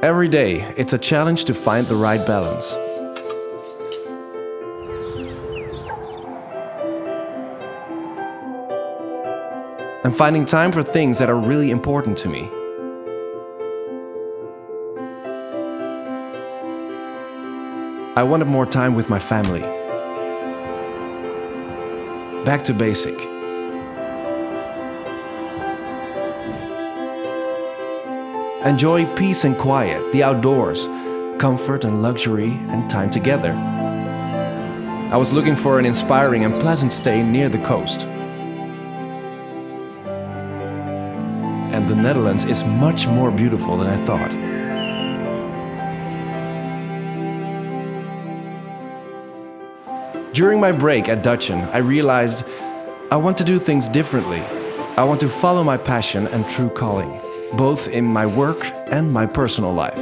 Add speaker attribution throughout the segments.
Speaker 1: Every day, it's a challenge to find the right balance. I'm finding time for things that are really important to me. I wanted more time with my family. Back to basic. Enjoy peace and quiet, the outdoors, comfort and luxury, and time together. I was looking for an inspiring and pleasant stay near the coast. And the Netherlands is much more beautiful than I thought. During my break at Dutchen, I realized I want to do things differently. I want to follow my passion and true calling, both in my work and my personal life.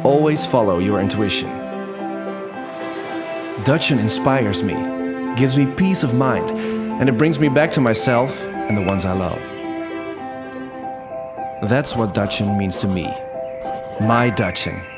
Speaker 1: Always follow your intuition. Dutchen inspires me, gives me peace of mind, and it brings me back to myself and the ones I love. That's what Dutchen means to me. My Dutchen.